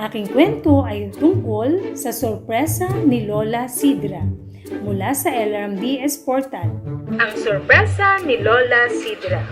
aking kwento ay tungkol sa sorpresa ni Lola Sidra mula sa LRMDS Portal. Ang sorpresa ni Lola Sidra.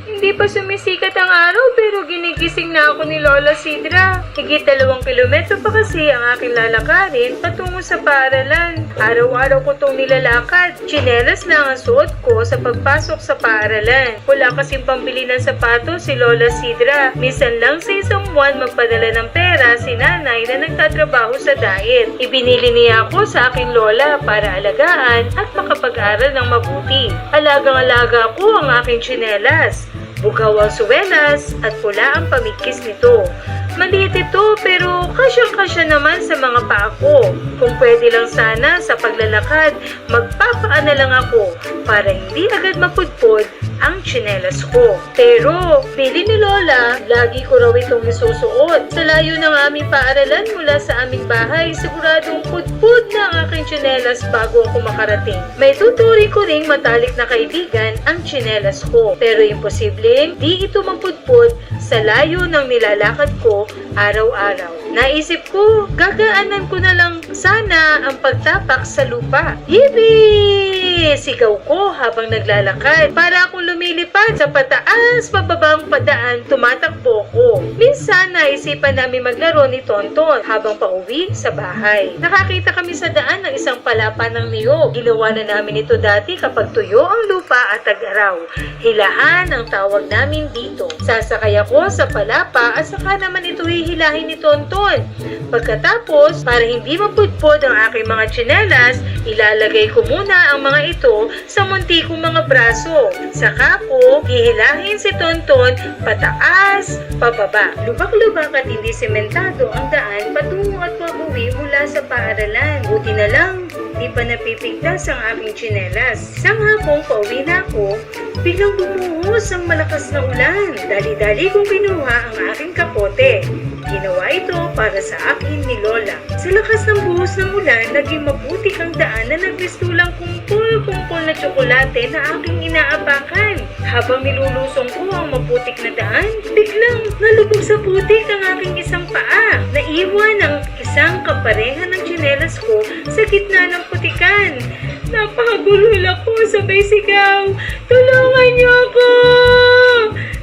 Hindi pa sumisikat ang araw pero ginigising na ako ni Lola Sidra. Higit 2 kilometro pa kasi ang aking lalakarin patungo sa paaralan. Araw-araw ko itong nilalakad. Tsinelas lang ang suot ko sa pagpasok sa paaralan. Wala kasing pambili ng sapatos si Lola Sidra. Minsan lang sa isang buwan magpadala ng pera si nanay na nagtatrabaho sa diet. Ibinili niya ako sa aking lola para alagaan at makapag-aral ng mabuti. Alagang-alaga ko ang aking tsinelas. Bugaw ang suwelas at pula ang pamikis nito. Maliit ito pero kasyang-kasya naman sa mga paa ko. Kung pwede lang sana sa paglalakad, magpapaan na lang ako para hindi agad mapudpod ang tsinelas ko. Pero, bili ni Lola, lagi ko raw itong isusuot. Sa layo ng aming paaralan mula sa aming bahay, siguradong pudpud na ang aking tsinelas bago ako makarating. May tuturi ko ring matalik na kaibigan ang tsinelas ko. Pero imposibleng di ito mapudpud sa layo ng nilalakad ko araw-araw. Naisip ko, gagaanan ko na lang sana ang pagtapak sa lupa. Yippee! Sigaw ko habang naglalakad. Para akong lumilipad sa pataas, pababang padaan, tumatakbo ko. Minsan naisipan namin maglaro ni Tonton habang pauwi sa bahay. Nakakita kami sa daan ng isang palapa ng niyog. Ginawa na namin ito dati kapag tuyo ang lupa at tag-araw. Hilahan ang tawag namin dito. Sasakay ako sa palapa at saka naman ito hihilahin ni Tonton. Pagkatapos, para hindi mapudpod ang aking mga tsinelas, ilalagay ko muna ang mga ito sa munti kong mga braso. Saka ko hihilahin si Tonton pataas, pababa. Lubak-lubak at hindi sementado ang daan patungo at pauwi mula sa paaralan. Buti na lang, di pa napipigtas ang aking tsinelas. Sang hapong pauwi na ako, biglang bumuhos ang malakas na ulan. Dali-dali kong kinuha ang aking kapote. Ginawa ito para sa akin ni Lola. Sa lakas ng buhos ng ulan, naging maputik ang daan na nagmistulang kumpul-kumpul na tsokolate na aking inaapakan. Habang nilulusong ko ang maputik na daan, biglang nalubog sa putik ang aking isang paa. Naiwan ang isang kapareha ng tsinelas ko sa gitna ng putikan. Napakagulol ako, sabay sigaw, "Tulungan niyo ako!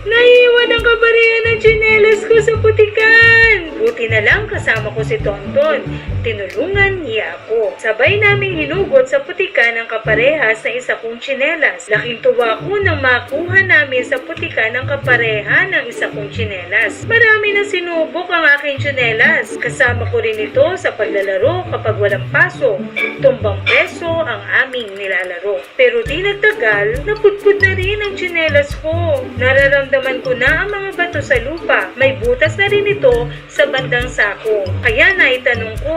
Naiwan ang kapareha ng tsinelas ko sa putikan!" Buti na lang kasama ko si Tonton. Tinulungan niya ako. Sabay naming hinugot sa putikan ang kaparehas na isa kong tsinelas. Laking tuwa ko nang makuha namin sa putikan ang kapareha ng isa kong tsinelas. Marami na sinubok ang aking tsinelas. Kasama ko rin ito sa paglalaro kapag walang pasok. Tumbang preso ang aming nilalaro. Pero di nagtagal, napudpud na rin ang tsinelas ko. Nararamdaman ko na ang mga bato sa lupa. May butas na rin ito sa bandang sako. Kaya naitanong ko,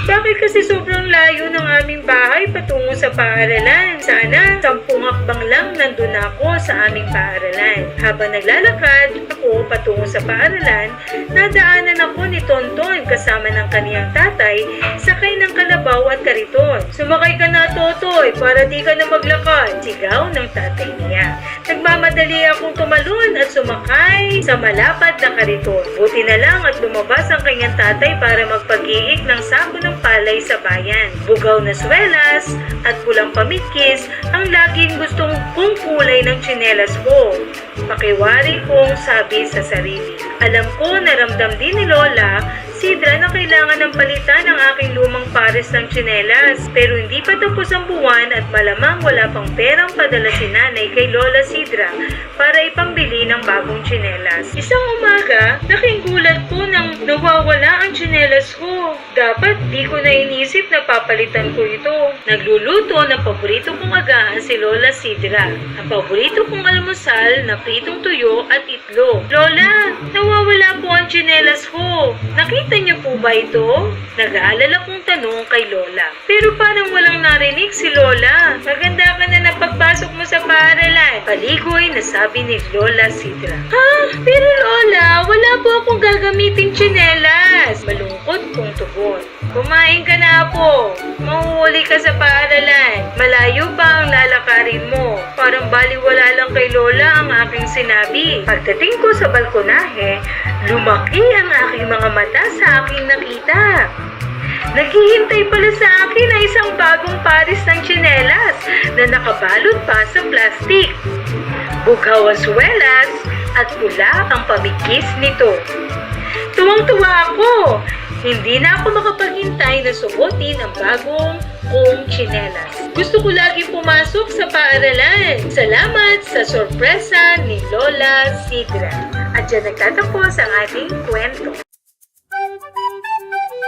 bakit kasi sobrang layo ng aming bahay patungo sa paaralan? Sana 10 hakbang lang nandun ako sa aming paaralan. Habang naglalakad ako patungo sa paaralan, nadaanan ako ni Tonton kasama ng kaniyang tatay, sakay ng kalabaw at kariton. "Sumakay ka na, Totoy, para di ka na maglakad," sigaw ng tatay niya. Nagmamadali akong tumalon at sumakay sa malapad na kariton. Buti na lang at lumabas ang kanyang tatay para magpag-iik ng sako ng palay sa bayan. Bugaw na swelas at pulang pamikis ang laging gustong kong kulay ng tsinelas ko. Pakiwari kong sabi sa sarili. Alam ko naramdam din ni Lola Sidra na kailangan ng palitan ang aking lumang pares ng tsinelas. Pero hindi pa tapos ang buwan at malamang wala pang perang padala si nanay kay Lola Sidra para ipambili ng bagong tsinelas. Isang umaga, laking gulat ko nang nawawala ang tsinelas ko. Dapat di ko na inisip na papalitan ko ito. Nagluluto ng paborito kong agahan si Lola Sidra. Ang paborito kong almusal na pritong tuyo at itlog. "Lola, nawawala po ang tsinelas ko. Nakita niyo po ba ito?" Nag-aalala kong tanong kay Lola. Pero parang walang narinig si Lola. "Maganda ka na pagpasok mo sa paaralan," paligoy na sabi ni Lola Sidra. Pero Lola, wala po akong gagamiting tsinelas." Malungkot kong tugon. "Kumain ka na po. ko. Mahuhuli ka sa paaralan. Malayo pa ang lalakarin mo. Parang baliwala lang kay Lola ang aking sinabi. Pagdating ko sa balkonahe, lumaki ang aking mga mata sa aking nakita. Naghihintay pala sa akin na isang bagong pares ng tsinelas na nakabalot pa sa plastik. Bughaw ang swelas at pula ang pamikis nito. Tuwang-tuwa ako. Hindi na ako makapaghintay na suotin ang bagong kong tsinelas. Gusto ko lagi pumasok sa paaralan. Salamat sa sorpresa ni Lola Sidra. At dyan nagtatapos ang ating kwento.